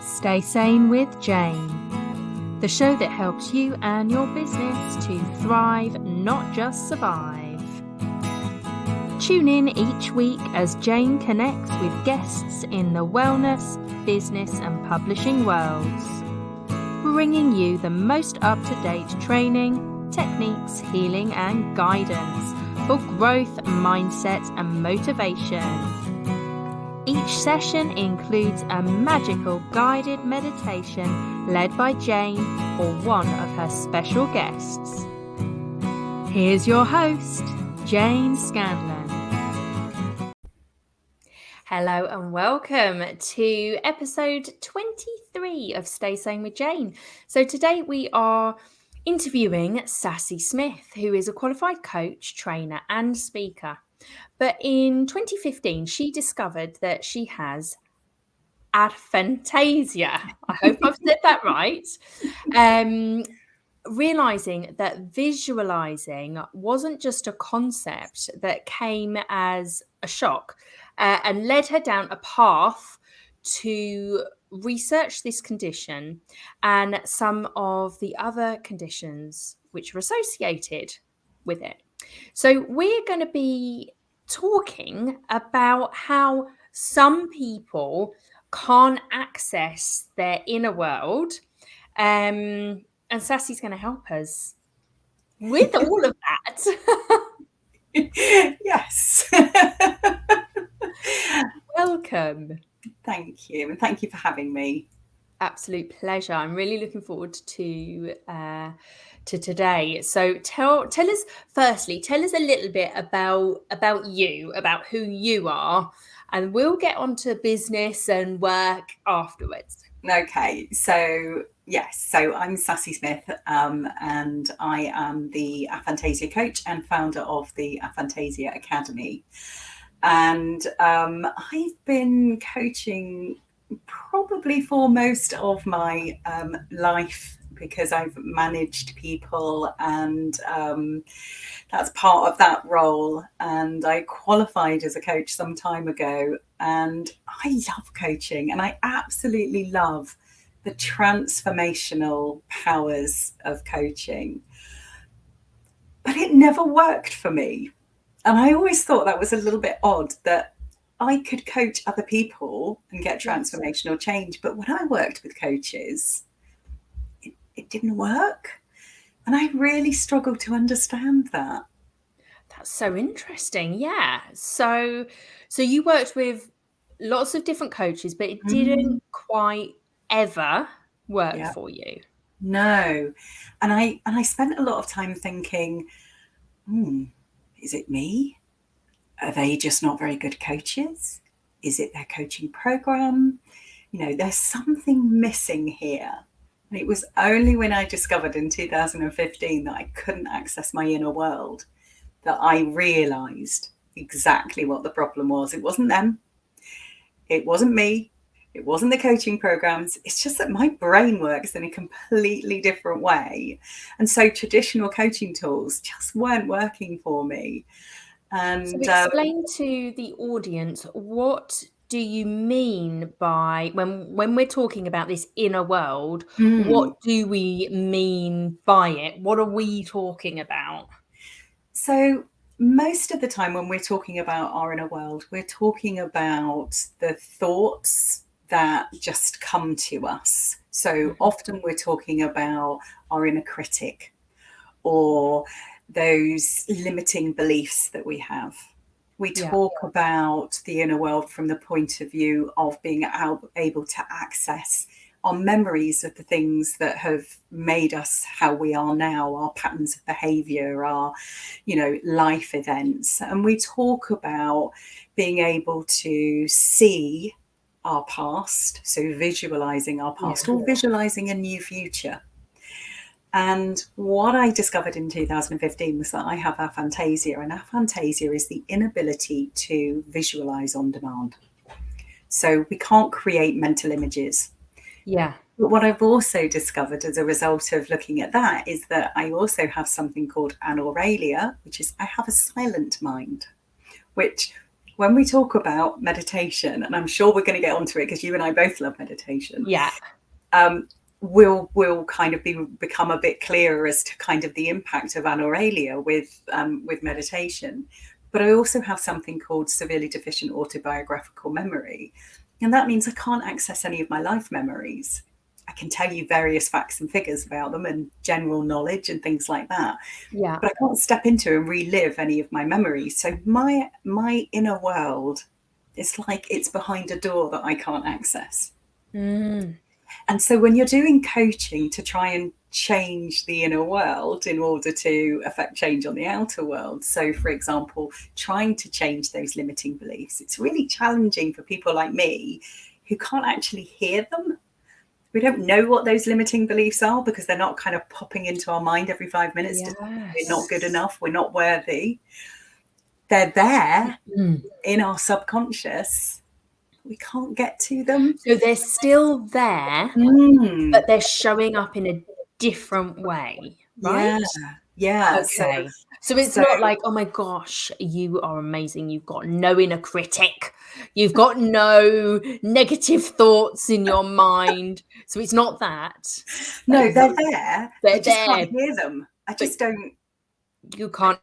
Stay Sane with Jane, the show that helps you and your business to thrive, not just survive. Tune in each week as Jane connects with guests in the wellness, business and publishing worlds, bringing you the most up-to-date training, techniques, healing and guidance for growth, mindset and motivation. Each session includes a magical guided meditation led by Jane or one of her special guests. Here's your host, Jane Scanlon. Hello and welcome to episode 23 of Stay Sane with Jane. So today we are interviewing Sassy Smith, who is a qualified coach, trainer and speaker. But in 2015, she discovered that she has aphantasia. I hope I've said that right. Realizing that visualizing wasn't just a concept that came as a shock and led her down a path to research this condition and some of the other conditions which are associated with it. So we're going to be talking about how some people can't access their inner world, and Sassy's going to help us with all of that. Yes. Welcome. Thank you. And thank you for having me. Absolute pleasure. I'm really looking forward to today. So tell us a little bit about you, about who you are, and we'll get onto business and work afterwards. Okay. So yes, so I'm Sassy Smith, and I am the Aphantasia coach and founder of the Aphantasia Academy. And I've been coaching probably for most of my life because I've managed people, and that's part of that role. And I qualified as a coach some time ago, and I love coaching, and I absolutely love the transformational powers of coaching. But it never worked for me. And I always thought that was a little bit odd, that I could coach other people and get transformational change. But when I worked with coaches, it didn't work. And I really struggled to understand that. That's so interesting. Yeah. So you worked with lots of different coaches, but it didn't quite ever work for you. No. And I spent a lot of time thinking, is it me? Are they just not very good coaches? Is it their coaching program? There's something missing here. And it was only when I discovered in 2015 that I couldn't access my inner world that I realized exactly what the problem was. It wasn't them. It wasn't me. It wasn't the coaching programs. It's just that my brain works in a completely different way. And so traditional coaching tools just weren't working for me. And so explain to the audience, what do you mean by, when we're talking about this inner world, what do we mean by it? What are we talking about? So most of the time when we're talking about our inner world, we're talking about the thoughts that just come to us. So often we're talking about our inner critic, or those limiting beliefs that we have. We talk about the inner world from the point of view of being able to access our memories of the things that have made us how we are now, our patterns of behavior, our, life events. And we talk about being able to see our past, so visualizing our past, or visualizing a new future. And what I discovered in 2015 was that I have aphantasia, and aphantasia is the inability to visualize on demand. So we can't create mental images. Yeah. But what I've also discovered as a result of looking at that is that I also have something called anoralia, which is I have a silent mind, which when we talk about meditation, and I'm sure we're going to get onto it because you and I both love meditation. Yeah. Will kind of become a bit clearer as to kind of the impact of anoralia with meditation. But I also have something called severely deficient autobiographical memory, and that means I can't access any of my life memories. I can tell you various facts and figures about them and general knowledge and things like that. Yeah. But I can't step into and relive any of my memories. So my inner world is like it's behind a door that I can't access. Mm. And so when you're doing coaching to try and change the inner world in order to affect change on the outer world, so for example, trying to change those limiting beliefs, it's really challenging for people like me who can't actually hear them. We don't know what those limiting beliefs are because they're not kind of popping into our mind every 5 minutes. Yes. We're not good enough, we're not worthy. They're there in our subconscious. We can't get to them. So they're still there, but they're showing up in a different way, right? Yeah. Okay. So it's not like, oh my gosh, you are amazing. You've got no inner critic. You've got no negative thoughts in your mind. So it's not that. No, they're there. They're I just there. can't hear them. I just don't. You can't.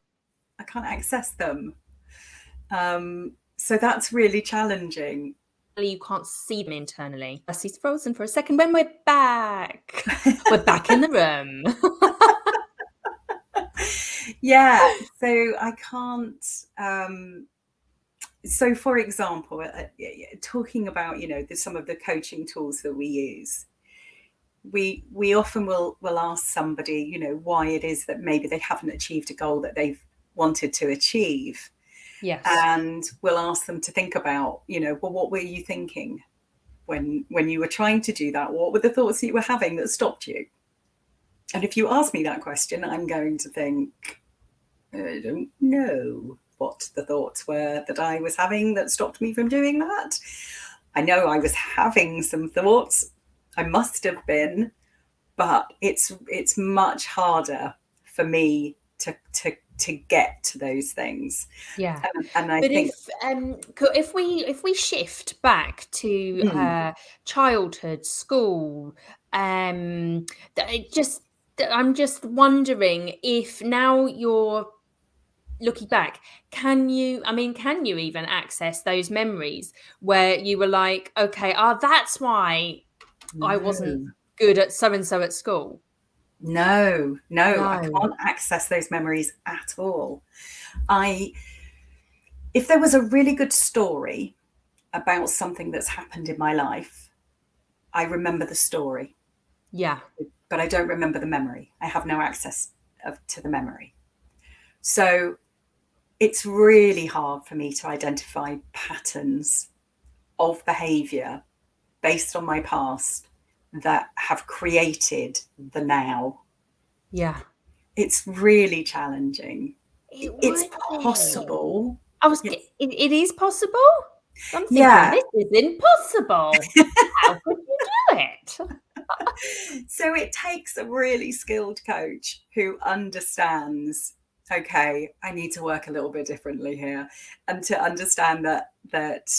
I can't access them. So that's really challenging. You can't see them internally. Sassy's frozen for a second. When we're back in the room. Yeah, so I can't. So, for example, talking about some of the coaching tools that we use, we often will ask somebody, why it is that maybe they haven't achieved a goal that they've wanted to achieve. Yes. And we'll ask them to think about, well, what were you thinking when you were trying to do that? What were the thoughts that you were having that stopped you? And if you ask me that question, I'm going to think, I don't know what the thoughts were that I was having that stopped me from doing that. I know I was having some thoughts. I must have been, but it's much harder for me to get to those things. Yeah. And I but think if we shift back to childhood, school, I'm just wondering if now you're looking back, can you even access those memories where you were like, okay, that's why I wasn't good at so and so at school? No, I can't access those memories at all. If there was a really good story about something that's happened in my life, I remember the story. Yeah. But I don't remember the memory. I have no access to the memory. So it's really hard for me to identify patterns of behavior based on my past that have created the now. Yeah. It's really challenging. It's possible. It is possible? I'm thinking, this is impossible. How could you do it? So it takes a really skilled coach who understands, okay, I need to work a little bit differently here, and to understand that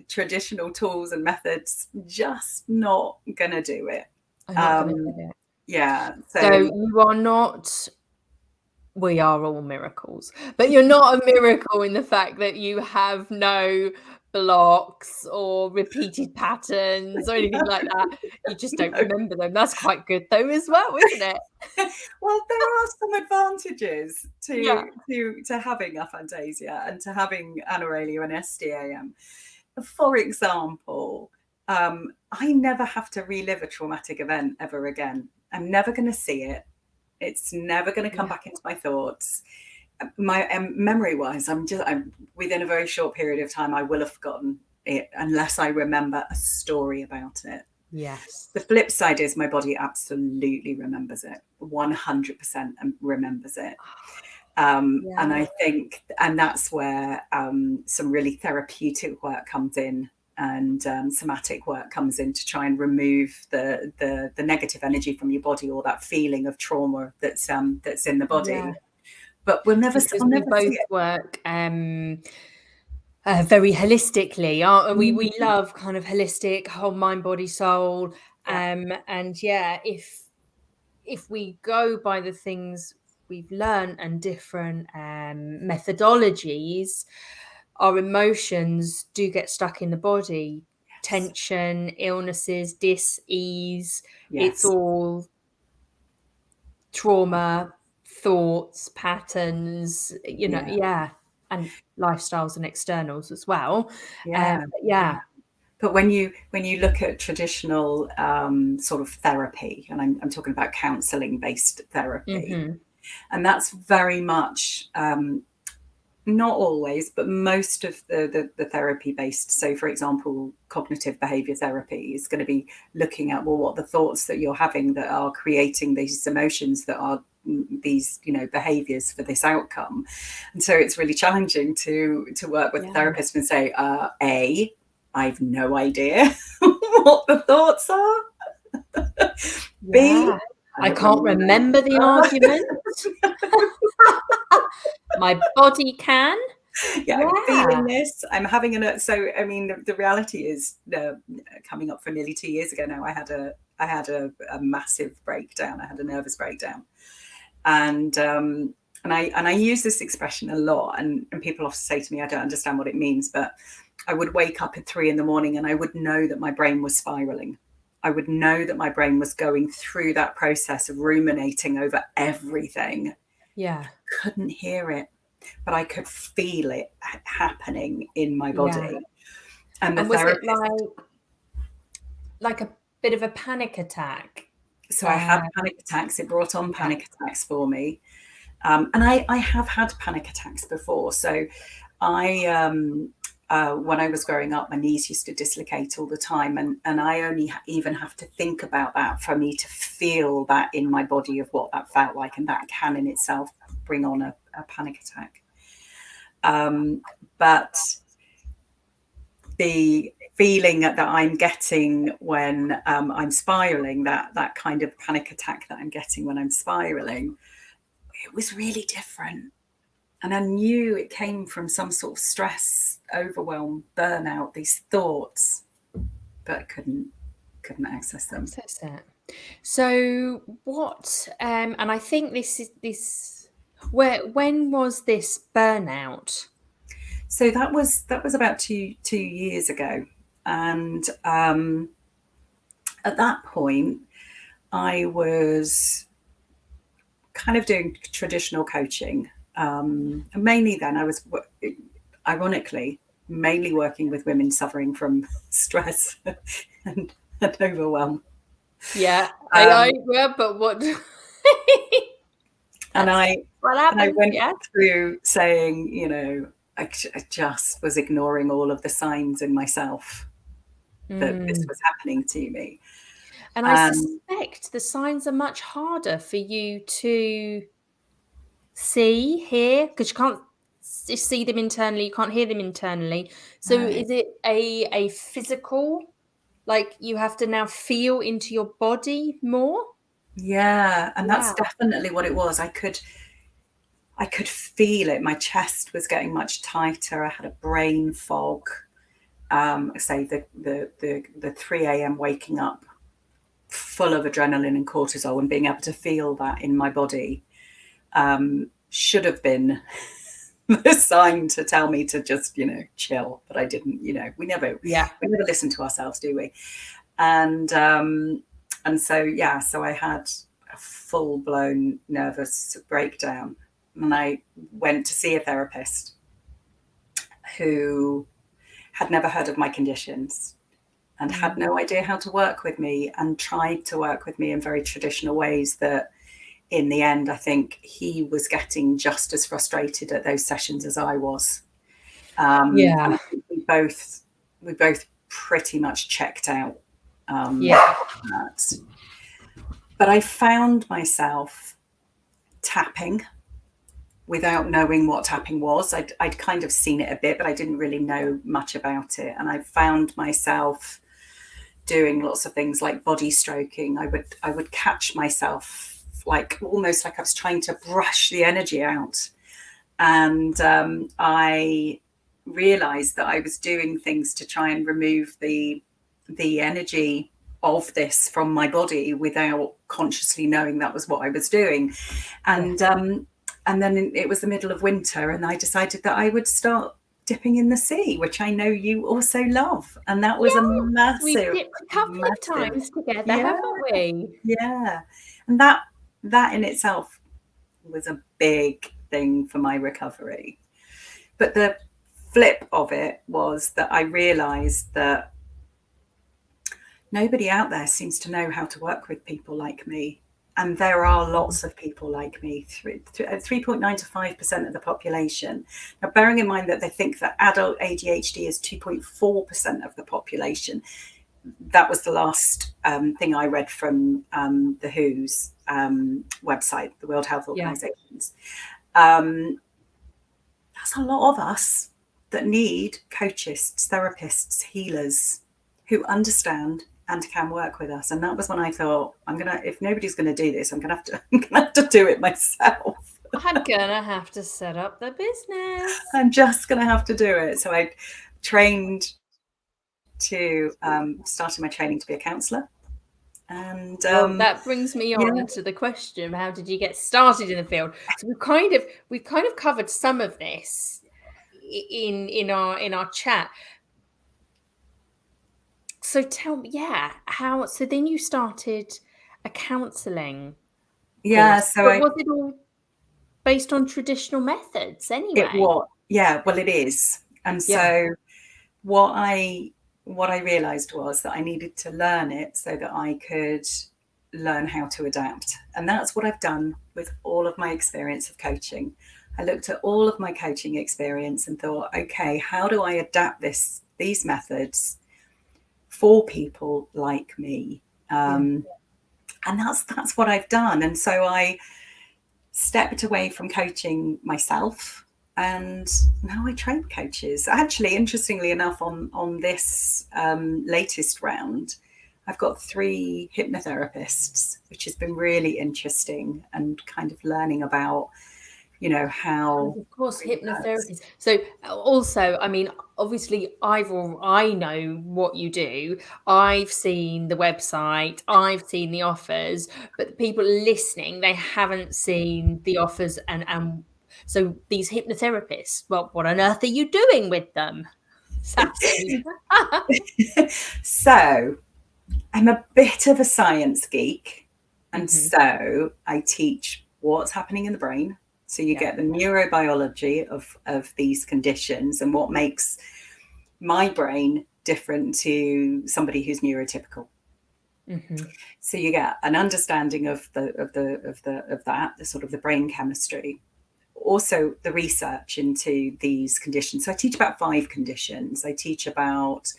traditional tools and methods just not gonna do it. I'm not gonna do it. Yeah. So you are not. We are all miracles, but you're not a miracle in the fact that you have no blocks or repeated patterns or anything like that. You just don't remember them. That's quite good though as well, isn't it? Well, there are some advantages to having aphantasia and to having anoralia and SDAM. For example, I never have to relive a traumatic event ever again. I'm never going to see it. It's never going to come back into my thoughts. My memory-wise, I'm within a very short period of time, I will have forgotten it unless I remember a story about it. Yes. The flip side is my body absolutely remembers it, 100% remembers it. And I think, and that's where some really therapeutic work comes in, and somatic work comes in to try and remove the negative energy from your body, or that feeling of trauma that's in the body. But we'll never both work very holistically, aren't we? We love kind of holistic, whole mind, body, soul. And yeah, if we go by the things we've learned and different methodologies, our emotions do get stuck in the body. Yes. Tension, illnesses, dis-ease, it's all trauma, thoughts, patterns, and lifestyles and externals as well. But when you look at traditional sort of therapy, and I'm talking about counselling based therapy, and that's very much not always, but most of the therapy based. So, for example, cognitive behavior therapy is going to be looking at, well, what the thoughts that you're having that are creating these emotions that are these behaviors for this outcome. And so it's really challenging to work with a therapist and say, I've no idea what the thoughts are. B, I can't remember the argument. My body can. I'm feeling this. I'm having so I mean, the reality is, coming up for nearly 2 years ago now, I had a massive breakdown. I had a nervous breakdown, and I use this expression a lot, and people often say to me, I don't understand what it means, but I would wake up at 3 a.m. and I would know that my brain was spiraling. I would know that my brain was going through that process of ruminating over everything. Yeah. Couldn't hear it, but I could feel it happening in my body. Yeah. And was it like a bit of a panic attack? So I had panic attacks. It brought on panic attacks for me. And I have had panic attacks before. So when I was growing up, my knees used to dislocate all the time. And I only even have to think about that for me to feel that in my body of what that felt like. And that can in itself bring on a panic attack. But the feeling that I'm getting when I'm spiraling, that kind of panic attack that I'm getting when I'm spiraling, it was really different. And I knew it came from some sort of stress, overwhelm, burnout, these thoughts, but I couldn't access them. So what, and I think when was this burnout? So that was about two years ago. And at that point, I was kind of doing traditional coaching. And mainly then I was, ironically, mainly working with women suffering from stress and overwhelm. Yeah, but what? and I went through saying, I just was ignoring all of the signs in myself that this was happening to me. And I suspect the signs are much harder for you to hear, because you can't see them internally, you can't hear them internally. So is it a physical, like you have to now feel into your body more? Yeah, and that's definitely what it was. I could feel it. My chest was getting much tighter. I had a brain fog. Say the 3 a.m. waking up full of adrenaline and cortisol and being able to feel that in my body should have been the sign to tell me to just, chill. But I didn't, we never listen to ourselves, do we? And so I had a full-blown nervous breakdown. And I went to see a therapist who had never heard of my conditions and had no idea how to work with me, and tried to work with me in very traditional ways that in the end, I think he was getting just as frustrated at those sessions as I was. And I think we both pretty much checked out. That. But I found myself tapping without knowing what tapping was. I'd kind of seen it a bit, but I didn't really know much about it. And I found myself doing lots of things like body stroking. I would catch myself almost like I was trying to brush the energy out. And I realized that I was doing things to try and remove the energy of this from my body without consciously knowing that was what I was doing. And then it was the middle of winter, and I decided that I would start dipping in the sea, which I know you also love. And that was a massive, we've dipped a couple of times together, haven't we? Yeah. And that in itself was a big thing for my recovery. But the flip of it was that I realized that nobody out there seems to know how to work with people like me. And there are lots of people like me, 3.9 to 5% of the population. Now, bearing in mind that they think that adult ADHD is 2.4% of the population. That was the last thing I read from the WHO's website, the World Health Organization's. That's a lot of us that need coaches, therapists, healers who understand and can work with us. And that was when I thought, if nobody's gonna do this, I'm gonna have to do it myself. I'm gonna have to set up the business. I'm just gonna have to do it. So I trained to started my training to be a counsellor. And that brings me on to the question: how did you get started in the field? So we've kind of covered some of this in our chat. So tell me, how? So then you started a counselling. Yeah. course. So was it all based on traditional methods anyway? It was. Yeah. Well, it is. And so what I realized was that I needed to learn it so that I could learn how to adapt. And that's what I've done with all of my experience of coaching. I looked at all of my coaching experience and thought, okay, how do I adapt these methods for people like me? And that's what I've done. And so I stepped away from coaching myself, and now I train coaches. Actually, interestingly enough, on this latest round, I've got 3 hypnotherapists, which has been really interesting, and kind of learning about, how. Of course, hypnotherapy. So also, I mean, obviously, I know what you do. I've seen the website, I've seen the offers, but the people listening, they haven't seen the offers. And so these hypnotherapists, well, what on earth are you doing with them, Sassy? So I'm a bit of a science geek, and so I teach what's happening in the brain. So you get the neurobiology of these conditions and what makes my brain different to somebody who's neurotypical. So you get an understanding of that, the sort of the brain chemistry, also the research into these conditions. So I teach about 5 conditions. I teach about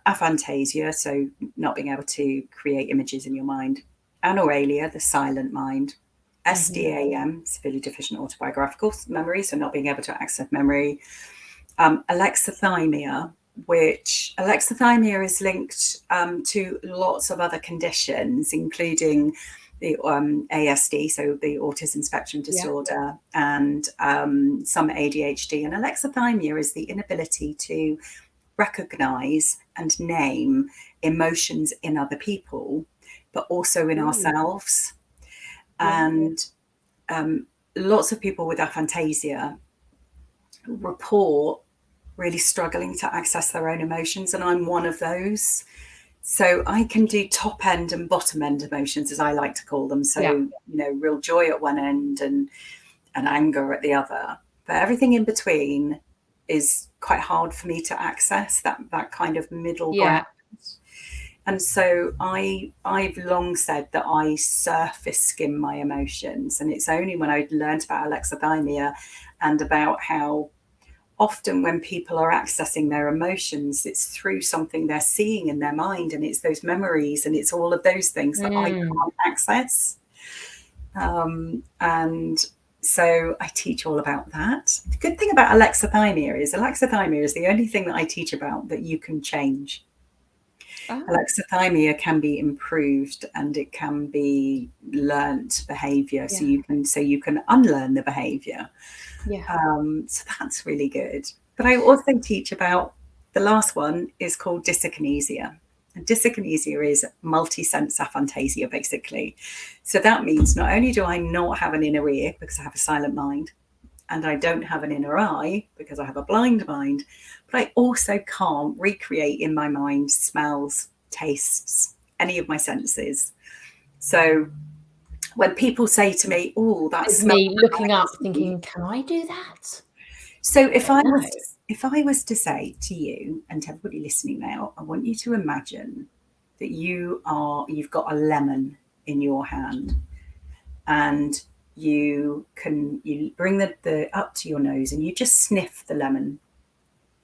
aphantasia, so not being able to create images in your mind; anoralia, the silent mind; SDAM, severely deficient autobiographical memory, so not being able to access memory; alexithymia, which alexithymia is linked to lots of other conditions, including the ASD, so the autism spectrum disorder, and some ADHD. And alexithymia is the inability to recognize and name emotions in other people, but also in ourselves. And lots of people with aphantasia report really struggling to access their own emotions, and I'm one of those. So I can do top end and bottom end emotions, as I like to call them. So real joy at one end and anger at the other, but everything in between is quite hard for me to access, that kind of middle ground. And so I've long said that I surface skim my emotions, and it's only when I learned about alexithymia and about how often when people are accessing their emotions, it's through something they're seeing in their mind, and it's those memories and it's all of those things that I can't access. And so I teach all about that. The good thing about alexithymia is the only thing that I teach about that you can change. Alexithymia can be improved, and it can be learnt behavior. So you can unlearn the behavior. So that's really good. But I also teach about, the last one is called dyskinesia. And dyskinesia is multi-sense aphantasia, basically. So that means not only do I not have an inner ear because I have a silent mind, and I don't have an inner eye because I have a blind mind, but I also can't recreate in my mind smells, tastes, any of my senses. So when people say to me, "Oh, that It's smells," me looking up, thinking, "Can I do that?" so if I No. was to say to you and to everybody listening now, I want you to imagine that you've got a lemon in your hand, and you bring the up to your nose and you just sniff the lemon,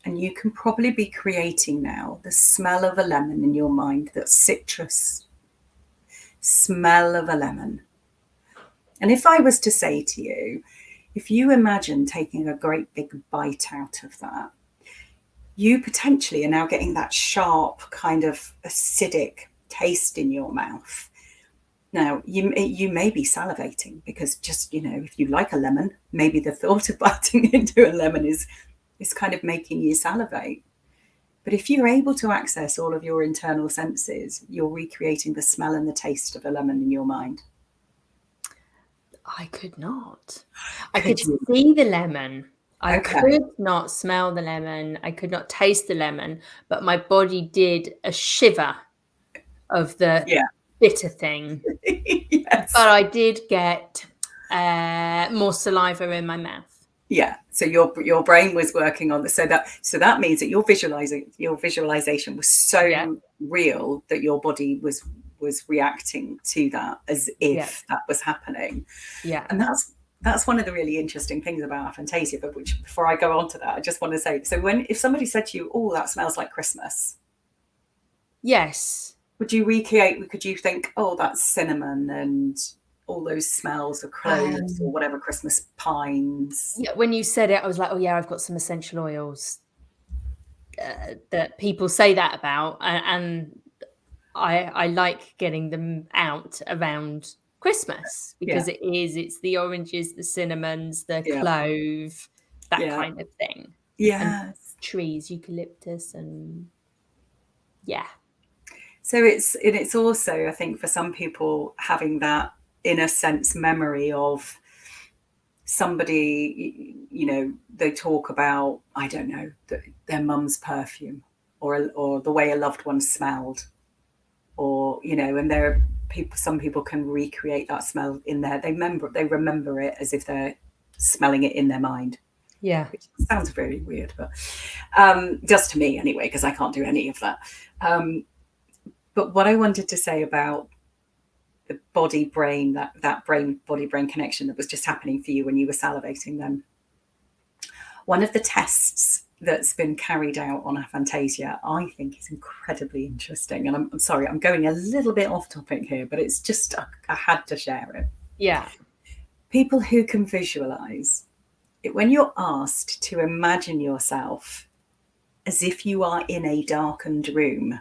and you can probably be creating now the smell of a lemon in your mind, that citrus smell of a lemon. And if I was to say to you, if you imagine taking a great big bite out of that, you potentially are now getting that sharp kind of acidic taste in your mouth. Now, you may be salivating because, just, if you like a lemon, maybe the thought of biting into a lemon is kind of making you salivate. But if you're able to access all of your internal senses, you're recreating the smell and the taste of a lemon in your mind. I could not. I could see the lemon. I Okay. could not smell the lemon. I could not taste the lemon, but my body did a shiver of the Yeah. bitter thing. Yes. But I did get more saliva in my mouth. Yeah. So your brain was working on this. So that means that your visualization was so real that your body was reacting to that as if that was happening. Yeah. And that's one of the really interesting things about aphantasia. But which, before I go on to that, I just want to say, so if somebody said to you, "Oh, that smells like Christmas," yes, could you think, "Oh, that's cinnamon and all those smells of cloves or whatever, Christmas pines"? Yeah, when you said it, I was like, "Oh yeah, I've got some essential oils that people say that about," and I like getting them out around Christmas because it's the oranges, the cinnamons, the clove, that kind of thing. Yes. And trees, eucalyptus, and So it's also, I think, for some people, having that inner sense memory of somebody, they talk about, I don't know, their mum's perfume or the way a loved one smelled, or, and there are some people can recreate that smell in there. They remember it as if they're smelling it in their mind. Yeah. Which sounds very weird, but just to me anyway, because I can't do any of that. But what I wanted to say about the body-brain, that brain-body-brain connection that was just happening for you when you were salivating then. One of the tests that's been carried out on aphantasia, I think, is incredibly interesting. And I'm sorry, I'm going a little bit off topic here, but it's just, I had to share it. Yeah. People who can visualize, when you're asked to imagine yourself as if you are in a darkened room,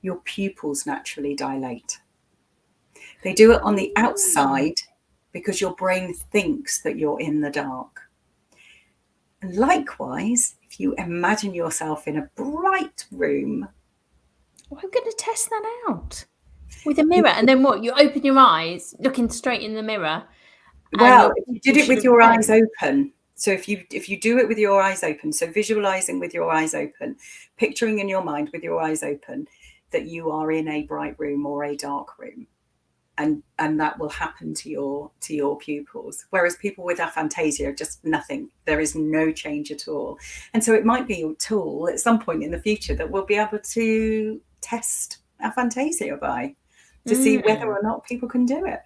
your pupils naturally dilate. They do it on the outside because your brain thinks that you're in the dark. And likewise, if you imagine yourself in a bright room. Well, I'm going to test that out with a mirror. And then what? You open your eyes, looking straight in the mirror. Well, if you did it with your eyes open. So if you do it with your eyes open, so visualizing with your eyes open, picturing in your mind with your eyes open that you are in a bright room or a dark room, and that will happen to your pupils. Whereas people with aphantasia, just nothing. There is no change at all. And so it might be a tool at some point in the future that we'll be able to test aphantasia by, to see whether or not people can do it,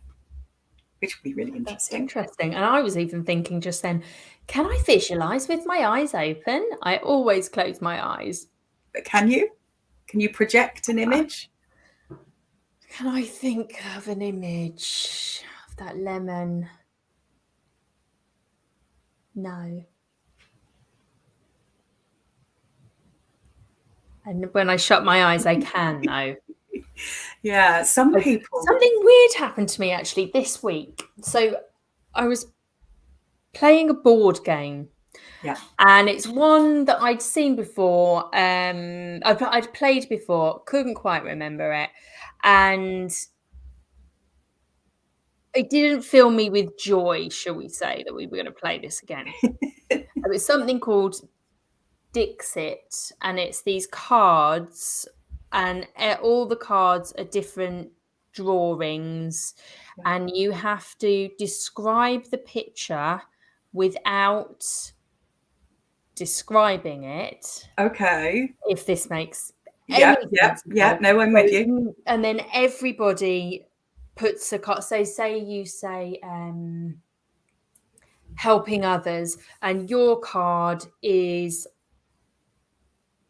which would be really interesting. That's interesting. And I was even thinking just then, can I visualize with my eyes open? I always close my eyes. But can you? Can you project an image? Can I think of an image of that lemon? No. And when I shut my eyes, I can, though. Yeah, some people. Something weird happened to me actually this week. So I was playing a board game, Yeah. And it's one that I'd seen before. I'd played before, couldn't quite remember it. And it didn't fill me with joy, shall we say, that we were going to play this again. It was something called Dixit, and it's these cards, and all the cards are different drawings, and you have to describe the picture without describing it. Okay. If this makes Yeah, any yeah, sense at yeah. all. No, I'm with you. And then everybody puts a card. So say you say helping others, and your card is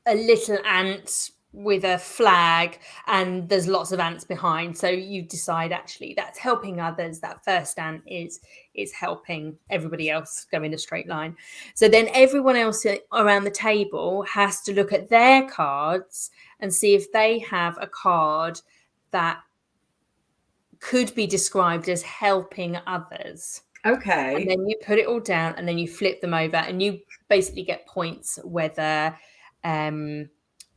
a little ant with a flag, and there's lots of ants behind. So you decide actually that's helping others. That first ant is helping everybody else go in a straight line. So then everyone else around the table has to look at their cards and see if they have a card that could be described as helping others. Okay. And then you put it all down, and then you flip them over, and you basically get points whether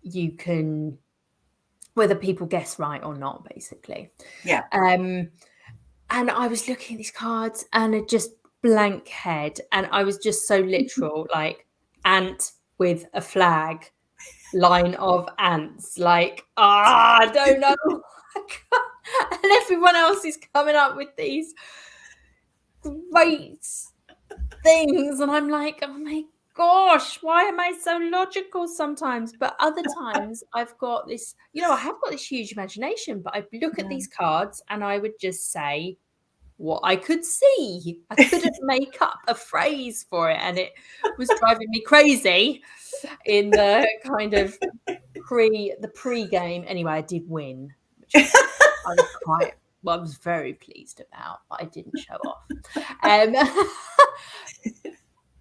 you can, whether people guess right or not, basically. Yeah. And I was looking at these cards, and it just blank head, and I was just so literal, like ant with a flag, line of ants, like I don't know. And everyone else is coming up with these great things, and I'm like, oh my gosh, why am I so logical sometimes? But other times I've got this, I have got this huge imagination, but I look at these cards and I would just say what I could see. I couldn't make up a phrase for it, and it was driving me crazy in the kind of pre-game. Anyway, I did win, which I was very pleased about, but I didn't show off.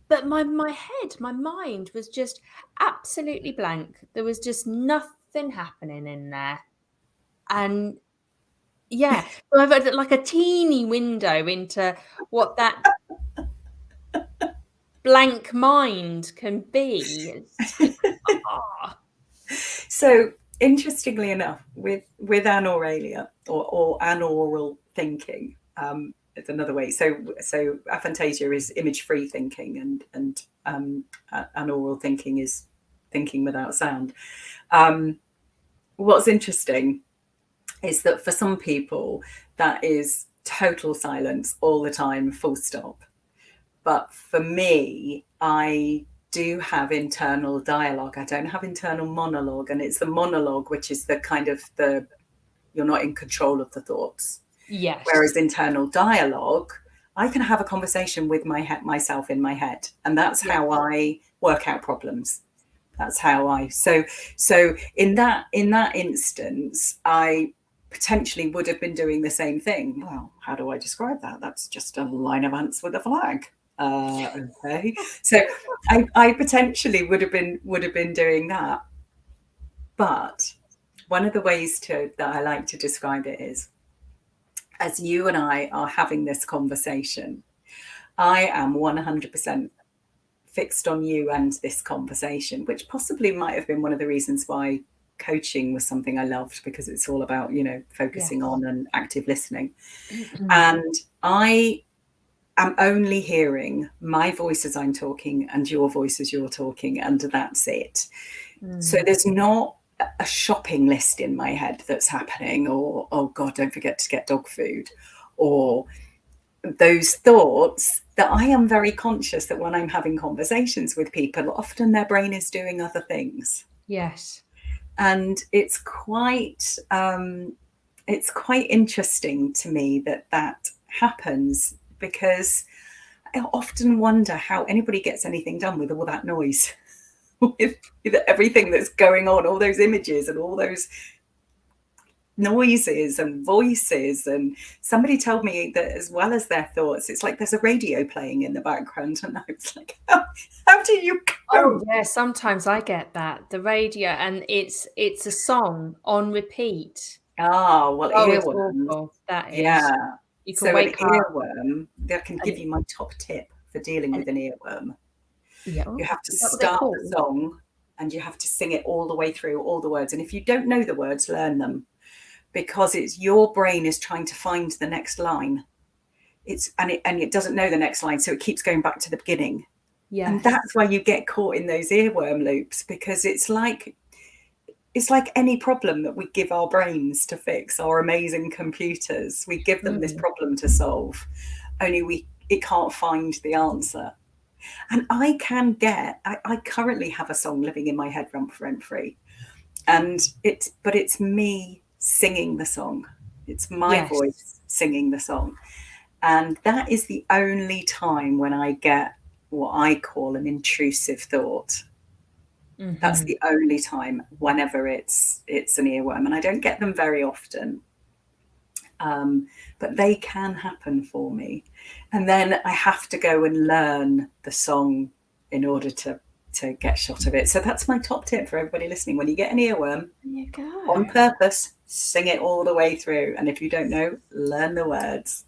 But my mind was just absolutely blank. There was just nothing happening in there. And yeah, so I've had like a teeny window into what that blank mind can be. It's like, So interestingly enough, with anauralia or anaural thinking, it's another way. So aphantasia is image-free thinking, and anaural thinking is thinking without sound. What's interesting is that for some people that is total silence all the time, full stop. But for me, I do have internal dialogue. I don't have internal monologue, and it's the monologue which is the kind of you're not in control of the thoughts. yes. Whereas internal dialogue, I can have a conversation with myself in my head, and that's how I work out problems. That's how I so in that instance, I potentially would have been doing the same thing. Well, how do I describe that? That's just a line of ants with a flag. Okay, so I potentially would have been doing that. But one of the ways that I like to describe it is, as you and I are having this conversation, I am 100% fixed on you and this conversation, which possibly might have been one of the reasons why coaching was something I loved, because it's all about, focusing on and active listening. And I am only hearing my voice as I'm talking and your voice as you're talking, and that's it. So there's not a shopping list in my head that's happening, or, oh God, don't forget to get dog food, or those thoughts that I am very conscious that when I'm having conversations with people, often their brain is doing other things. Yes. And it's quite interesting to me that happens, because I often wonder how anybody gets anything done with all that noise, with everything that's going on, all those images and all those noises and voices. And somebody told me that as well as their thoughts, it's like there's a radio playing in the background, and I was like, how do you cope? Oh yeah, sometimes I get that, the radio, and it's a song on repeat. Well, It's earworms. awful. That is. Yeah. You can So an wake up earworm, that can give you my top tip for dealing with an earworm. Yeah. You have to Is that what they're start the called? song and you have to sing it all the way through, all the words. And if you don't know the words, learn them, because it's your brain is trying to find the next line. And it doesn't know the next line, so it keeps going back to the beginning. Yes. And that's why you get caught in those earworm loops, because it's like any problem that we give our brains to fix, our amazing computers. We give them this problem to solve, only it can't find the answer. And I currently have a song living in my head rent free. And it's me singing the song. It's my Yes. voice singing the song. And that is the only time when I get what I call an intrusive thought. That's the only time, whenever it's an earworm. And I don't get them very often. But they can happen for me. And then I have to go and learn the song in order to get shot of it. So that's my top tip for everybody listening. When you get an earworm, There you go. on purpose, sing it all the way through. And if you don't know, learn the words.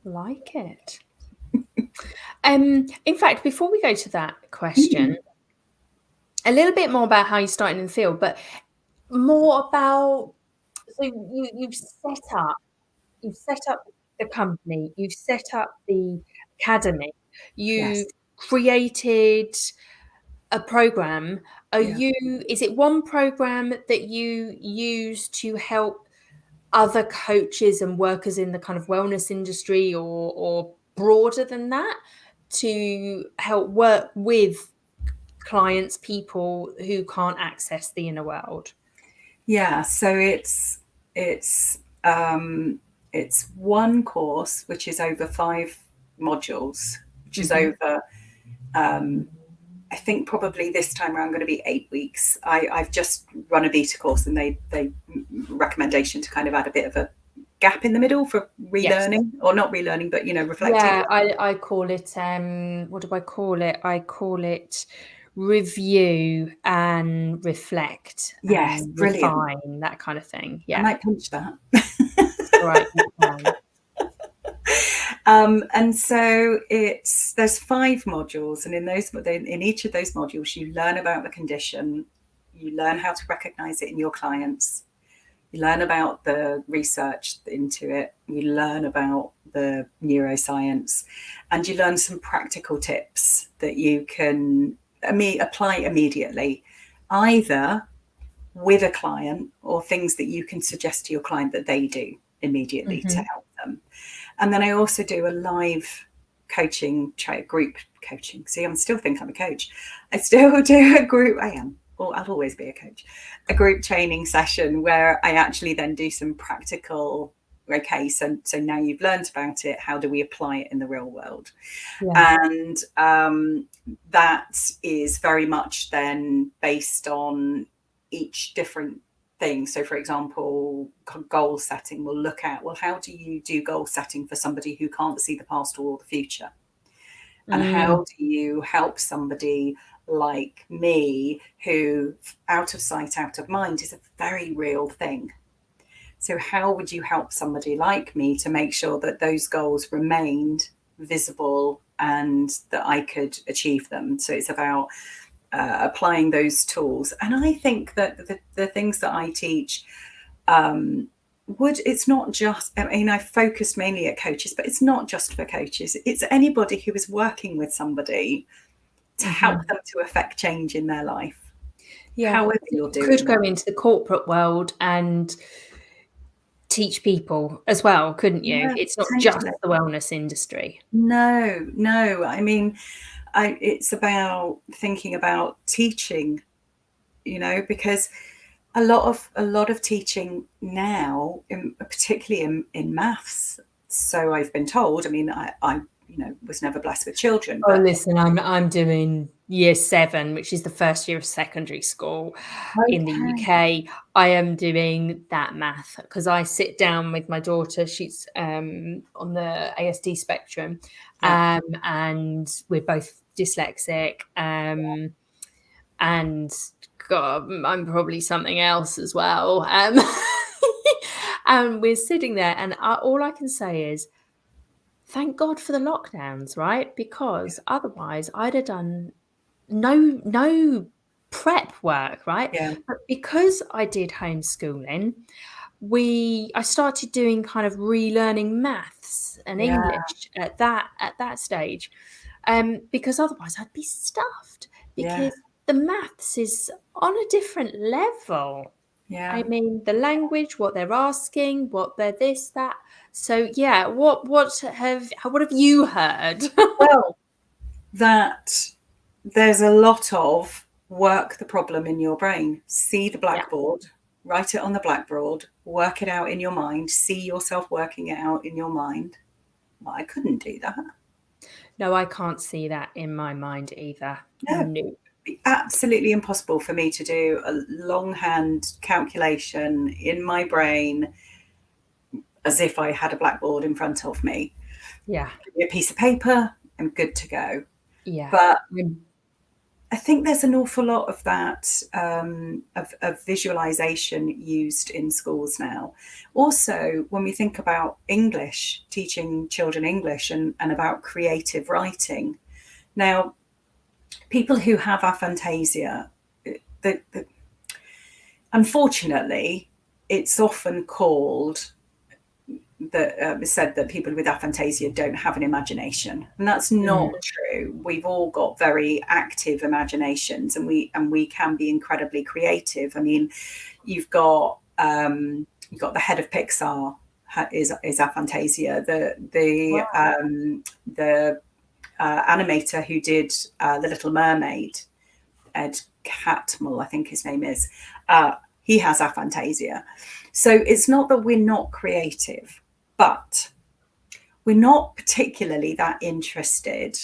Like it. In fact, before we go to that question, a little bit more about how you started in the field, but more about, so you've set up the company, you've set up the academy, you've created a program. Is it one program that you use to help other coaches and workers in the kind of wellness industry, or broader than that, to help work with clients, people who can't access the inner world? Yeah, so it's one course which is over 5 modules, which is over I think probably this time around going to be 8 weeks. I've just run a beta course, and they recommendation to kind of add a bit of a gap in the middle for relearning, or not relearning, but reflecting. Yeah, I call it what do I call it? I call it review and reflect. Yes, and brilliant. refine, that kind of thing. Yeah, I might pinch that. all right, you can. And so there's 5 modules, and in each of those modules you learn about the condition, you learn how to recognize it in your clients, you learn about the research into it, you learn about the neuroscience, and you learn some practical tips that you can apply immediately, either with a client, or things that you can suggest to your client that they do immediately to help them. And then I also do a live coaching, group coaching. See, I still think I'm a coach. I still do a group. I am, or I'll always be a coach. A group training session where I actually then do some practical. Okay, so now you've learned about it. How do we apply it in the real world? Yeah. And that is very much then based on each different thing. So, for example, goal setting, we'll look at, well, how do you do goal setting for somebody who can't see the past or the future? And how do you help somebody like me, who out of sight, out of mind is a very real thing? So how would you help somebody like me to make sure that those goals remained visible and that I could achieve them? So it's about applying those tools. And I think that the things that I teach, it's not just, I focused mainly at coaches, but it's not just for coaches. It's anybody who is working with somebody to help them to affect change in their life. Yeah. However you're doing You could go into the corporate world and teach people as well, couldn't you? Yeah, it's not just the wellness industry. No. It's about thinking about teaching, because a lot of teaching now, particularly in maths. So I've been told. I was never blessed with children. But listen, I'm doing year 7, which is the first year of secondary school in the UK. I am doing that math because I sit down with my daughter. She's on the ASD spectrum, and we're both dyslexic. And God, I'm probably something else as well. And we're sitting there, and all I can say is, Thank God for the lockdowns, right? Because otherwise I'd have done no prep work, right? Yeah, But because I did homeschooling, I started doing kind of relearning maths and yeah, English at that stage, because otherwise I'd be stuffed, yeah, because the maths is on a different level. I yeah. mean, the language, what they're asking, what they're this, that. So yeah, what have you heard? Well, that there's a lot of work the problem in your brain, see the Yeah. blackboard, write it on the blackboard, work it out in your mind, see yourself working it out in your mind. Well, I couldn't do that. No, I can't see that in my mind either. No, it'd No. be absolutely impossible for me to do a longhand calculation in my brain as if I had a blackboard in front of me. Yeah. Give me a piece of paper, I'm good to go. Yeah. But Mm. I think there's an awful lot of that, of visualization used in schools now. Also, when we think about English, teaching children English, and about creative writing. Now, people who have aphantasia, unfortunately, it's often called that said that people with aphantasia don't have an imagination, and that's not Mm. true. We've all got very active imaginations, and we can be incredibly creative. I mean, you've got the head of Pixar is aphantasia. The animator who did The Little Mermaid, Ed Catmull, I think his name is. He has aphantasia. So it's not that we're not creative, but we're not particularly that interested.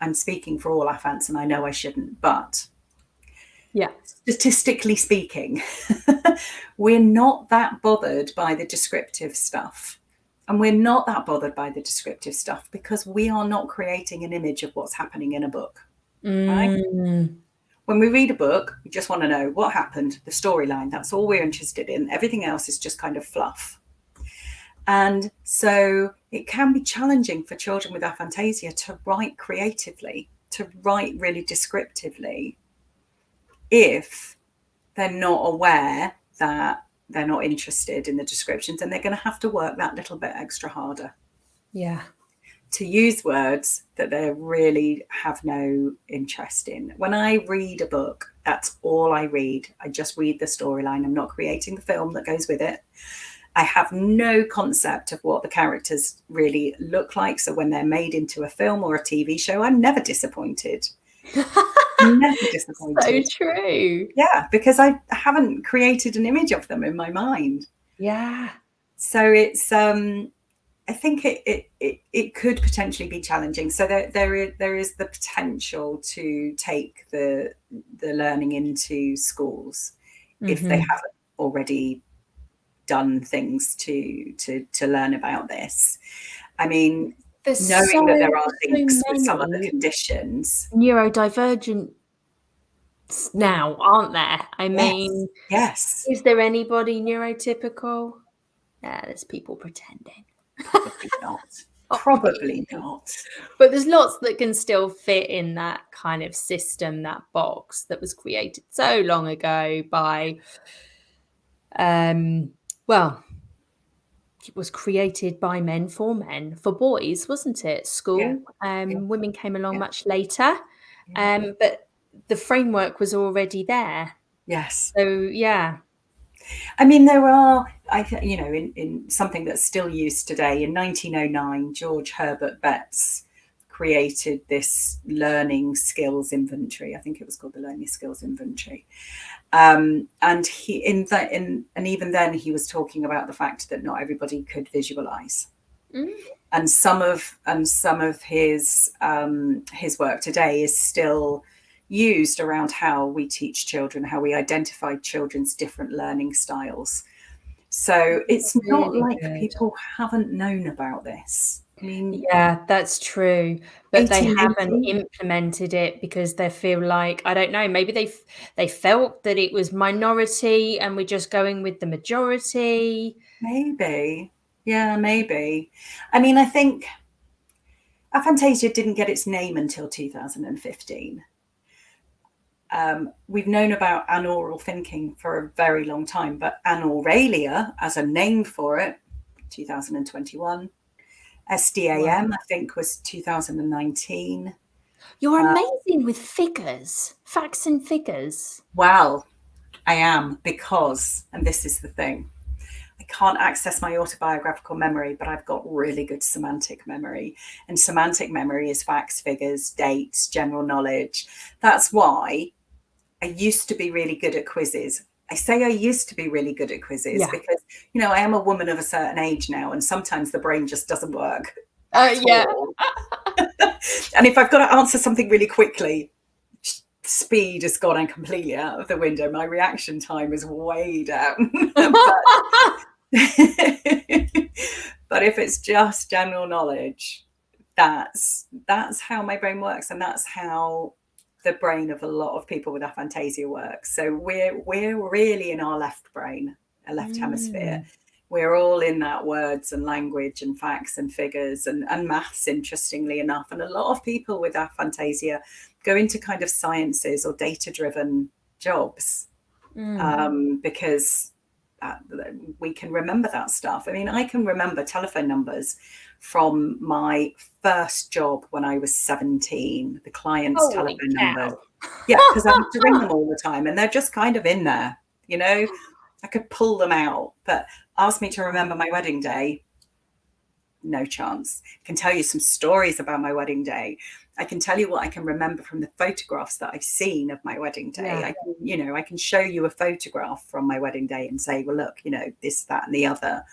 I'm speaking for all aphants, and I know I shouldn't, but Yeah. statistically speaking, we're not that bothered by the descriptive stuff. And we're not that bothered by the descriptive stuff because we are not creating an image of what's happening in a book, right? Mm. When we read a book, we just want to know what happened, the storyline. That's all we're interested in. Everything else is just kind of fluff. And so it can be challenging for children with aphantasia to write creatively, to write really descriptively, if they're not aware that they're not interested in the descriptions, and they're going to have to work that little bit extra harder Yeah. to use words that they really have no interest in. When I read a book, that's all I read. I just read the storyline. I'm not creating the film that goes with it. I have no concept of what the characters really look like. So when they're made into a film or a TV show, I'm never disappointed. Never So disappointed. true. Yeah, because I haven't created an image of them in my mind. Yeah. So it's I think it could potentially be challenging. So there is the potential to take the learning into schools if they Mm-hmm. haven't already done things to learn about this. I mean, There's knowing that there are so links with some other many conditions. neurodivergent now, aren't there? I Yes, mean, yes, is there anybody neurotypical? Yeah, there's people pretending. probably not. Probably Obviously. not. But there's lots that can still fit in that kind of system, that box that was created so long ago by, well, it was created by men for men, for boys, wasn't it? Yeah, School. yeah, Women came along yeah, much later, yeah. but the framework was already there. Yes. So yeah. I mean, there are, in something that's still used today, in 1909, George Herbert Betts created this learning skills inventory. I think it was called the Learning Skills Inventory. And and even then he was talking about the fact that not everybody could visualize. Mm. And some of his work today is still used around how we teach children, how we identify children's different learning styles. So it's not Really like good. people haven't known about this. I mean, Yeah, that's true, but they haven't 1880, implemented it because they feel like, I don't know, maybe they felt that it was minority and we're just going with the majority. maybe. Yeah, maybe. I mean, I think Aphantasia didn't get its name until 2015. We've known about anaural thinking for a very long time, but anauralia as a name for it, 2021. SDAM, Wow. I think, was 2019. You're amazing with figures, facts and figures. Well, I am, because, and this is the thing, I can't access my autobiographical memory, but I've got really good semantic memory. And semantic memory is facts, figures, dates, general knowledge. That's why I used to be really good at quizzes. I say I used to be really good at quizzes Yeah. because, I am a woman of a certain age now, and sometimes the brain just doesn't work at Yeah. all. And if I've got to answer something really quickly, speed has gone completely out of the window. My reaction time is way down. But if it's just general knowledge, that's how my brain works, and that's how the brain of a lot of people with aphantasia works. So we're really in our left brain, a left hemisphere. We're all in that words and language and facts and figures and maths, interestingly enough. And a lot of people with aphantasia go into kind of sciences or data-driven jobs because we can remember that stuff. I mean, I can remember telephone numbers from my first job when I was 17, the client's Holy telephone cow. numbers. Yeah, because I have to ring them all the time, and they're just kind of in there, I could pull them out, but ask me to remember my wedding day, no chance. I can tell you some stories about my wedding day. I can tell you what I can remember from the photographs that I've seen of my wedding day. Yeah. I can, I can show you a photograph from my wedding day and say, well, look, this, that, and the other.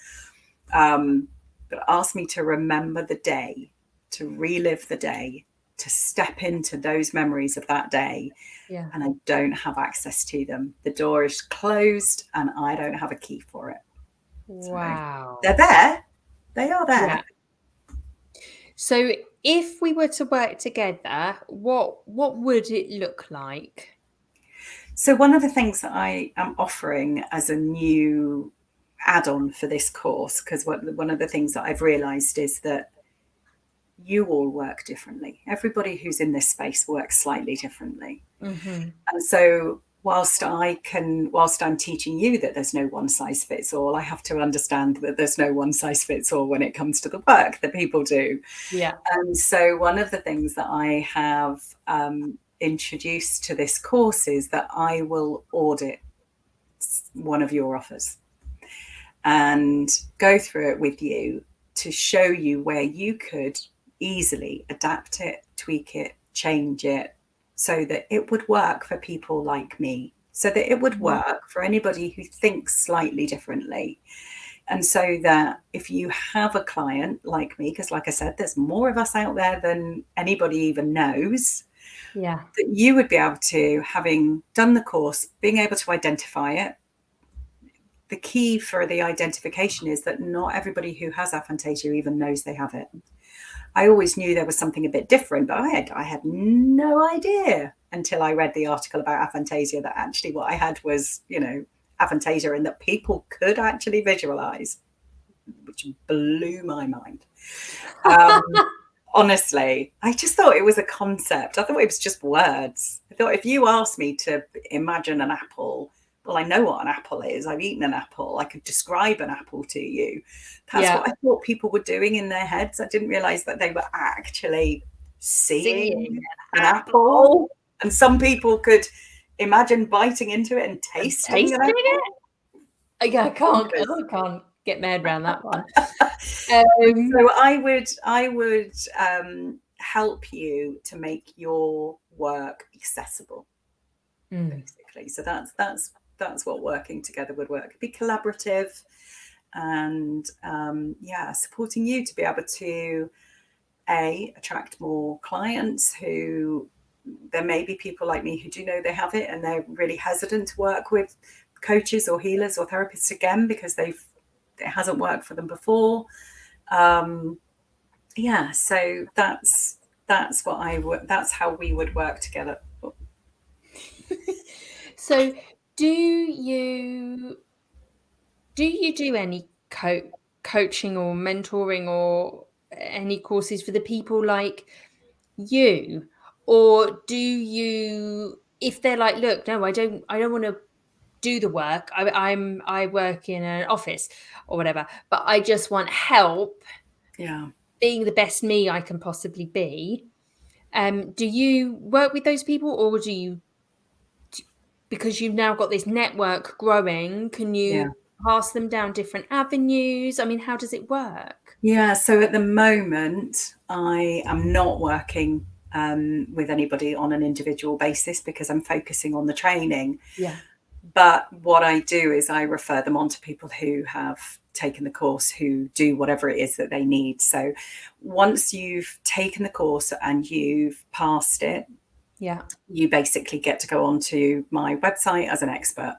But ask me to remember the day, to relive the day, to step into those memories of that day. Yeah. And I don't have access to them. The door is closed and I don't have a key for it. Wow. So they're there. They are there. Yeah. So if we were to work together, what would it look like? So one of the things that I am offering as a new add-on for this course, because one of the things that I've realized is that you all work differently. Everybody who's in this space works slightly differently. And so whilst I'm teaching you that there's no one size fits all, I have to understand that there's no one size fits all when it comes to the work that people do. Yeah. And so one of the things that I have introduced to this course is that I will audit one of your offers and go through it with you to show you where you could easily adapt it, tweak it, change it, so that it would work for people like me, so that it would work for anybody who thinks slightly differently. And so that if you have a client like me, because like I said, there's more of us out there than anybody even knows, Yeah. that you would be able to, having done the course, being able to identify it. The key for the identification is that not everybody who has aphantasia even knows they have it. I always knew there was something a bit different, but I had no idea until I read the article about aphantasia that actually what I had was, aphantasia, and that people could actually visualize, which blew my mind. Honestly, I just thought it was a concept. I thought it was just words. I thought if you asked me to imagine an apple, well, I know what an apple is. I've eaten an apple. I could describe an apple to you. That's what I thought people were doing in their heads. I didn't realize that they were actually seeing an apple. And some people could imagine biting into it and tasting it. I can't get my head around that one. So I would help you to make your work accessible, basically. So that's what working together would work. Be collaborative, and supporting you to be able to attract more clients. Who there may be people like me who do know they have it and they're really hesitant to work with coaches or healers or therapists again because it hasn't worked for them before. So that's how we would work together. So do you do any coaching or mentoring or any courses for the people like you? Or do you, if they're like, look, no, I don't want to do the work. I work in an office or whatever, but I just want help Yeah. being the best me I can possibly be. Do you work with those people, or do you, because you've now got this network growing, can Yeah. you pass them down different avenues? I mean, how does it work? Yeah. So at the moment, I am not working with anybody on an individual basis because I'm focusing on the training. Yeah. But what I do is I refer them on to people who have taken the course, who do whatever it is that they need. So once you've taken the course and you've passed it, Yeah. you basically get to go onto my website as an expert.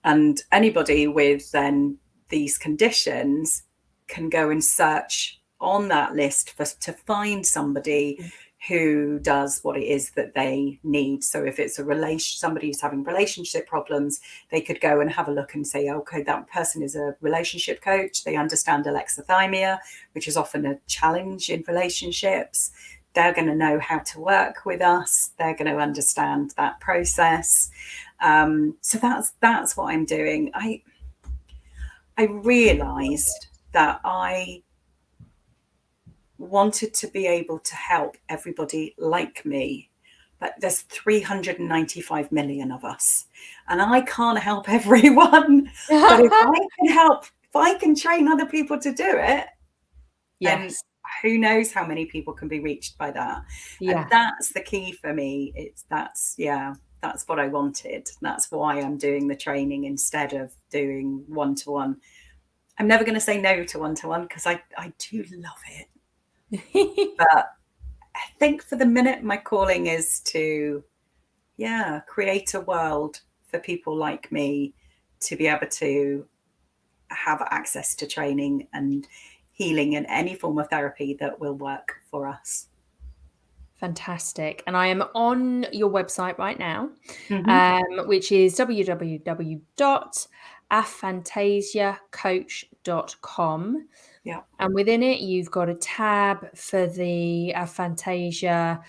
And anybody with then these conditions can go and search on that list to find somebody who does what it is that they need. So if it's somebody who's having relationship problems, they could go and have a look and say, okay, that person is a relationship coach. They understand alexithymia, which is often a challenge in relationships. They're going to know how to work with us. They're going to understand that process. So that's what I'm doing. I realized that I wanted to be able to help everybody like me, but there's 395 million of us, and I can't help everyone. But if I can train other people to do it, then Yes. who knows how many people can be reached by that. And Yeah. that's the key for me. That's what I wanted. That's why I'm doing the training instead of doing one-to-one. I'm never going to say no to one-to-one because I do love it. But I think for the minute, my calling is to, create a world for people like me to be able to have access to training and healing and any form of therapy that will work for us. Fantastic. And I am on your website right now, Mm-hmm. which is www.aphantasiacoach.com. Yeah. And within it, you've got a tab for the Aphantasia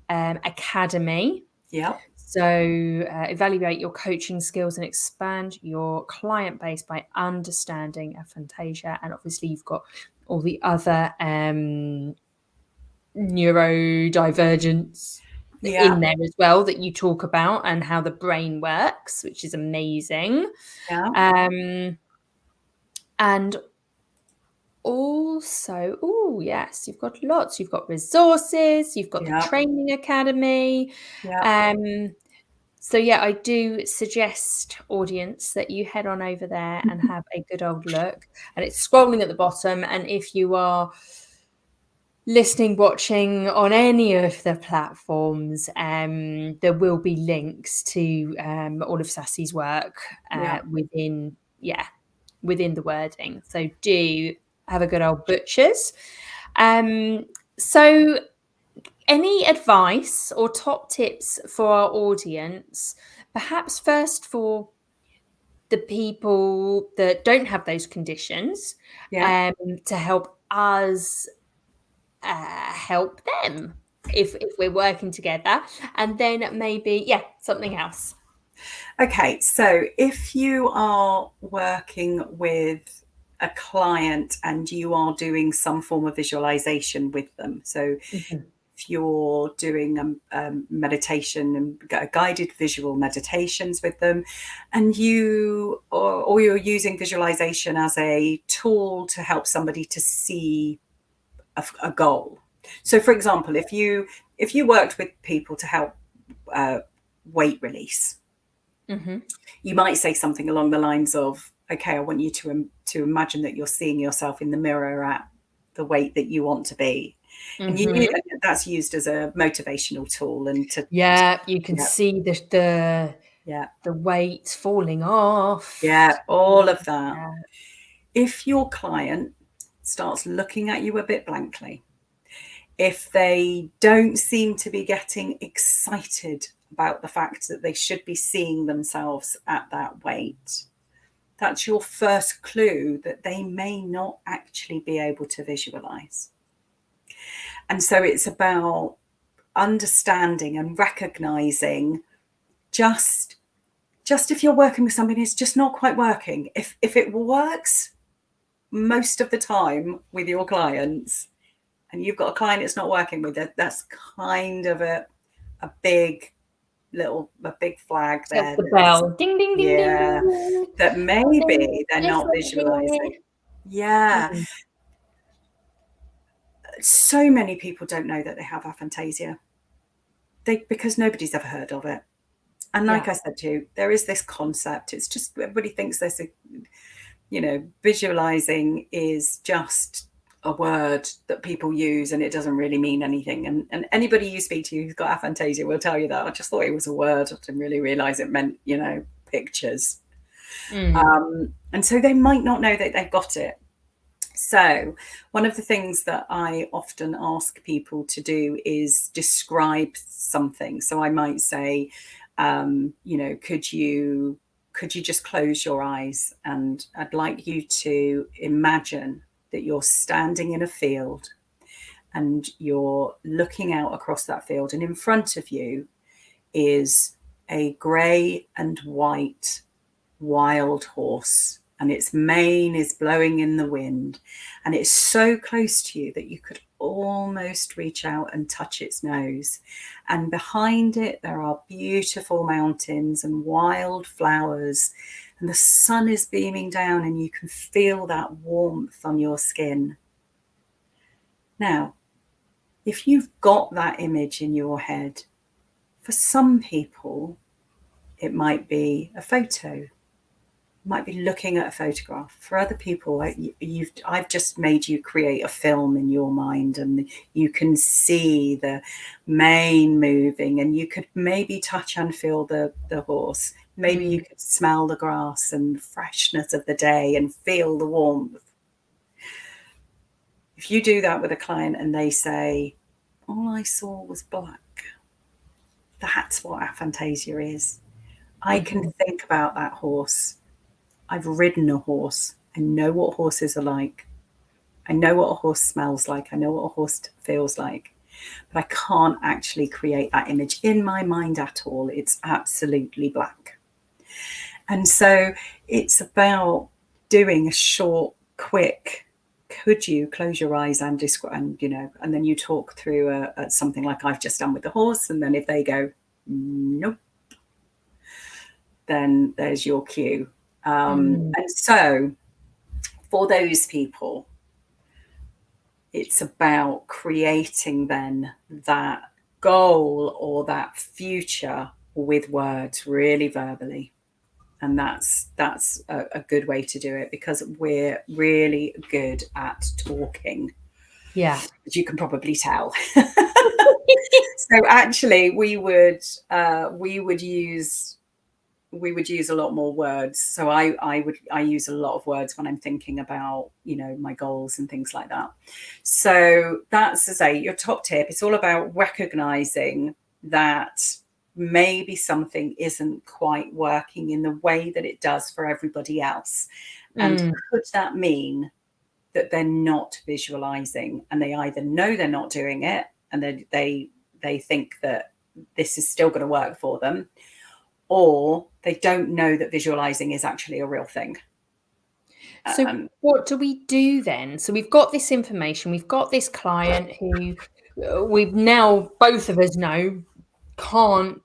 Academy. Yeah. So evaluate your coaching skills and expand your client base by understanding aphantasia. And obviously, you've got all the other neurodivergence Yeah. in there as well that you talk about, and how the brain works, which is amazing. Yeah. And also, oh yes, you've got lots. You've got resources. You've got the Yeah. training academy. Yeah. So yeah, I do suggest, audience, that you head on over there and have a good old look. And it's scrolling at the bottom. And if you are listening, watching on any of the platforms, there will be links to all of Sassy's work Yeah. within the wording. So do have a good old butchers. So any advice or top tips for our audience, perhaps first for the people that don't have those conditions, Yeah. to help us help them if we're working together, and then maybe something else. Okay, so if you are working with a client and you are doing some form of visualization with them, so Mhm. if you're doing meditation and guided visual meditations with them, and or you're using visualization as a tool to help somebody to see a goal. So, for example, if you worked with people to help weight release, Mhm. you might say something along the lines of, okay, I want you to imagine that you're seeing yourself in the mirror at the weight that you want to be. And Mhm. that's used as a motivational tool, and Yeah, you can yeah, see yeah, the weight falling off. yeah, all of that. Yeah. If your client starts looking at you a bit blankly, if they don't seem to be getting excited about the fact that they should be seeing themselves at that weight, that's your first clue that they may not actually be able to visualize. And so it's about understanding and recognizing just if you're working with somebody, it's just not quite working. If it works most of the time with your clients, and you've got a client it's not working with, that's kind of a big flag That's there. the bell. Ding, ding, ding, ding, Yeah, ding, ding. that maybe they're not Different visualizing. here. Yeah. So many people don't know that they have aphantasia, because nobody's ever heard of it. And like I said to you, there is this concept. It's just everybody thinks there's visualizing is just a word that people use and it doesn't really mean anything. And anybody you speak to who's got aphantasia will tell you that. I just thought it was a word. I didn't really realize it meant, pictures. And so they might not know that they've got it. So one of the things that I often ask people to do is describe something. So I might say, could you just close your eyes, and I'd like you to imagine that you're standing in a field and you're looking out across that field, and in front of you is a grey and white wild horse, and its mane is blowing in the wind, and it's so close to you that you could almost reach out and touch its nose. And behind it there are beautiful mountains and wild flowers, and the sun is beaming down and you can feel that warmth on your skin. Now, if you've got that image in your head, for some people it might be a photo, might be looking at a photograph. For other people, I've just made you create a film in your mind, and you can see the mane moving, and you could maybe touch and feel the horse. Maybe you could smell the grass and freshness of the day and feel the warmth. If you do that with a client and they say, all I saw was black, that's what aphantasia is. I can think about that horse. I've ridden a horse. I know what horses are like. I know what a horse smells like. I know what a horse feels like. But I can't actually create that image in my mind at all. It's absolutely black. And so it's about doing a short, quick, could you close your eyes and describe, and then you talk through something like I've just done with the horse. And then if they go, nope, then there's your cue. And so for those people, it's about creating then that goal or that future with words, really verbally. And that's a good way to do it, because we're really good at talking. Yeah. As you can probably tell. So actually we would use a lot more words. So I use a lot of words when I'm thinking about, my goals and things like that. So that's, as I say, your top tip. It's all about recognizing that maybe something isn't quite working in the way that it does for everybody else. And could that mean that they're not visualizing, and they either know they're not doing it and they think that this is still going to work for them, or they don't know that visualizing is actually a real thing. So what do we do then? So we've got this information, we've got this client who we've now, both of us know, can't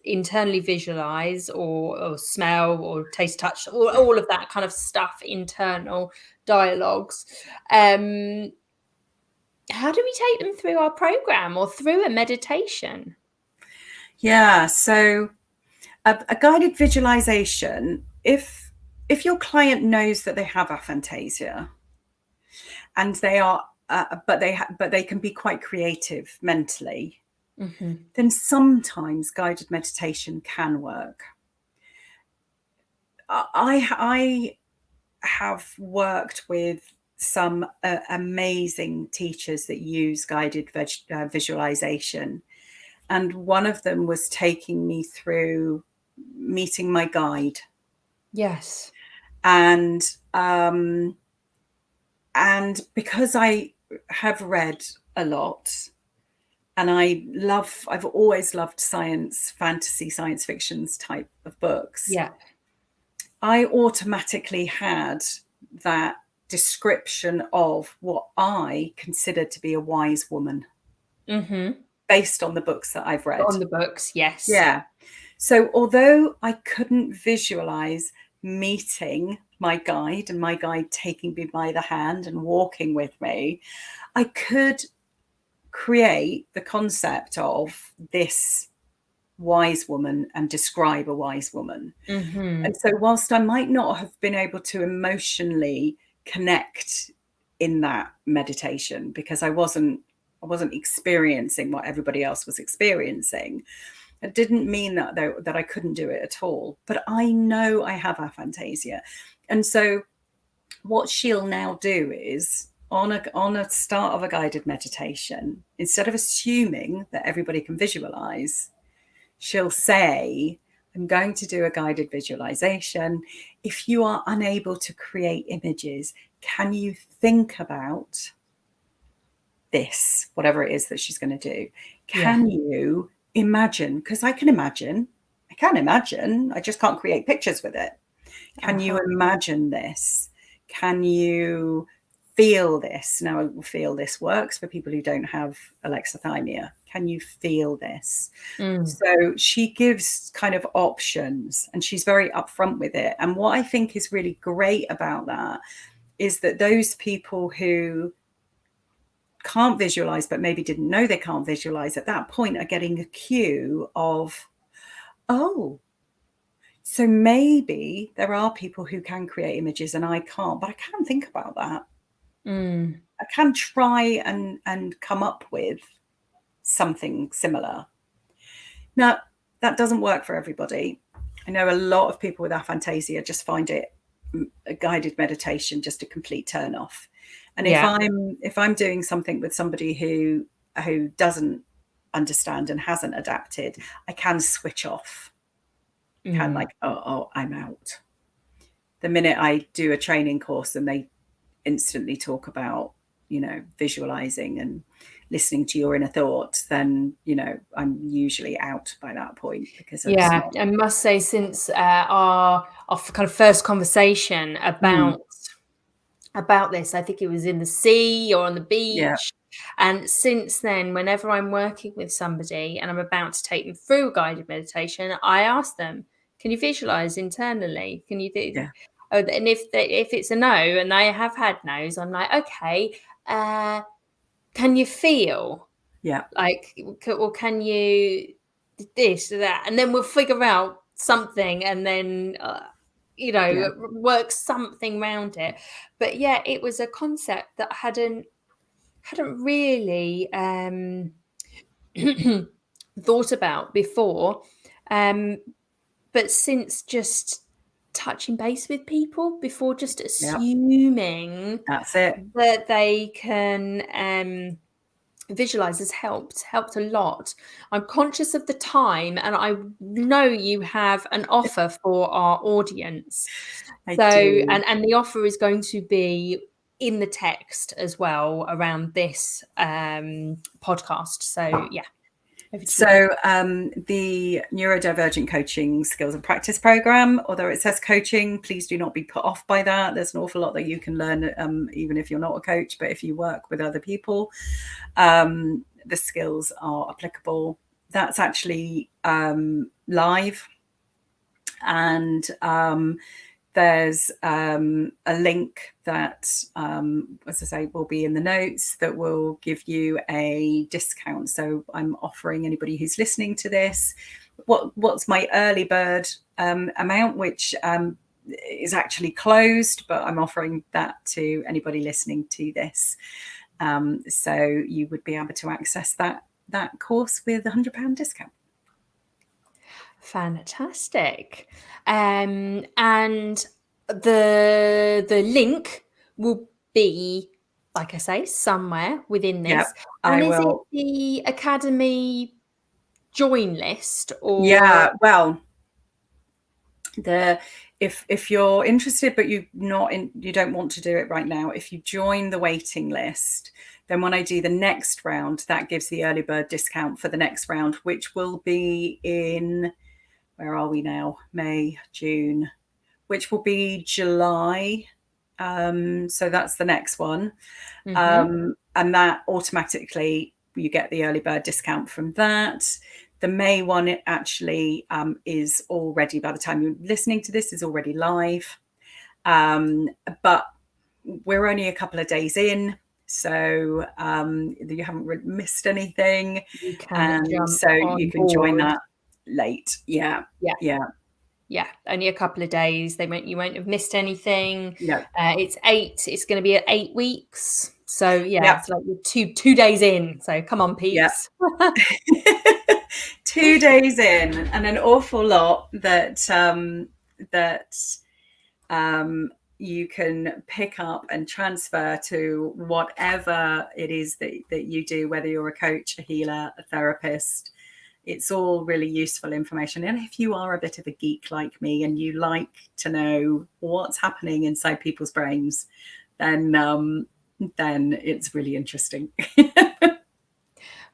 internally visualize, or smell or taste, touch, all of that kind of stuff, internal dialogues. How do we take them through our program or through a meditation? Yeah, so a guided visualization, if your client knows that they have aphantasia and they are but they can be quite creative mentally, then sometimes guided meditation can work. I have worked with some amazing teachers that use guided visualization, and one of them was taking me through meeting my guide. Yes. And because I have read a lot, and I've always loved fantasy, science fictions type of books. Yeah. I automatically had that description of what I considered to be a wise woman based on the books that I've read. On the books, yes. Yeah. So although I couldn't visualize meeting my guide and my guide taking me by the hand and walking with me, I could create the concept of this wise woman and describe a wise woman. And so whilst I might not have been able to emotionally connect in that meditation because I wasn't experiencing what everybody else was experiencing, it didn't mean that I couldn't do it at all. But I know I have aphantasia. And so what she'll now do is on a start of a guided meditation, instead of assuming that everybody can visualize, she'll say, I'm going to do a guided visualization. If you are unable to create images, can you think about this, whatever it is that she's going to do? Can you imagine? Because I can imagine. I just can't create pictures with it. Can you imagine this? Can you feel this? Now, feel this works for people who don't have alexithymia. Can you feel this? So she gives kind of options and she's very upfront with it. And what I think is really great about that is that those people who can't visualize, but maybe didn't know they can't visualize at that point are getting a cue of, oh, so maybe there are people who can create images and I can't, but I can think about that. I can try and come up with something similar. Now, that doesn't work for everybody. I know a lot of people with aphantasia just find it a guided meditation just a complete turn off. And if I'm doing something with somebody who doesn't understand and hasn't adapted, I can switch off. Can like, oh, I'm out. The minute I do a training course and they instantly talk about, visualizing and listening to your inner thoughts, then, I'm usually out by that point because I must say, since our kind of first conversation about this, I think it was in the sea or on the beach. And since then, whenever I'm working with somebody and I'm about to take them through a guided meditation, I ask them, can you visualize internally? Can you do? Oh, and if it's a no, and I have had no's, I'm like, okay, can you feel? Like, or can you this or that? And then we'll figure out something, and then work something around it. But it was a concept that hadn't really thought about before, but since just touching base with people before just assuming that's it, that they can visualize has helped a lot. I'm conscious of the time, and I know you have an offer for our audience. And the offer is going to be in the text as well around this podcast. So the neurodivergent coaching skills and practice program, although it says coaching, please do not be put off by that. There's an awful lot that you can learn, even if you're not a coach, but if you work with other people, the skills are applicable. That's actually live, and there's a link that, as I say, will be in the notes that will give you a discount. So I'm offering anybody who's listening to this, what's my early bird amount, which is actually closed, but I'm offering that to anybody listening to this. So you would be able to access that course with £100 discount. Fantastic. And the link will be, like I say, somewhere within this. And is it the Academy join list? Or well, If you're interested but you don't want to do it right now, if you join the waiting list, then when I do the next round, that gives the early bird discount for the next round, which will be in, where are we now? May, June, which will be July. So that's the next one. And that automatically, you get the early bird discount from that. The May one, it actually is already, by the time you're listening to this, is already live. But we're only a couple of days in, so you haven't missed anything. You can jump so you can join that late. Yeah. Only a couple of days. You won't have missed anything. No. It's going to be at 8 weeks. So it's like you're two days in. So come on, peeps. 2 days in, and an awful lot that you can pick up and transfer to whatever it is that you do, whether you're a coach, a healer, a therapist. It's all really useful information. And if you are a bit of a geek like me and you like to know what's happening inside people's brains, then it's really interesting.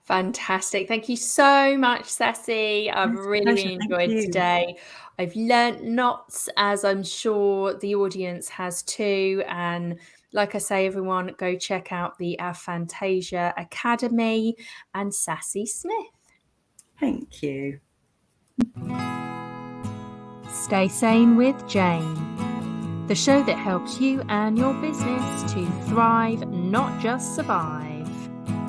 Fantastic. Thank you so much, Sassy. I've really enjoyed today. I've learnt lots, as I'm sure the audience has too. And like I say, everyone, go check out the Aphantasia Academy and Sassy Smith. Thank you. Stay sane with Jane, the show that helps you and your business to thrive, not just survive.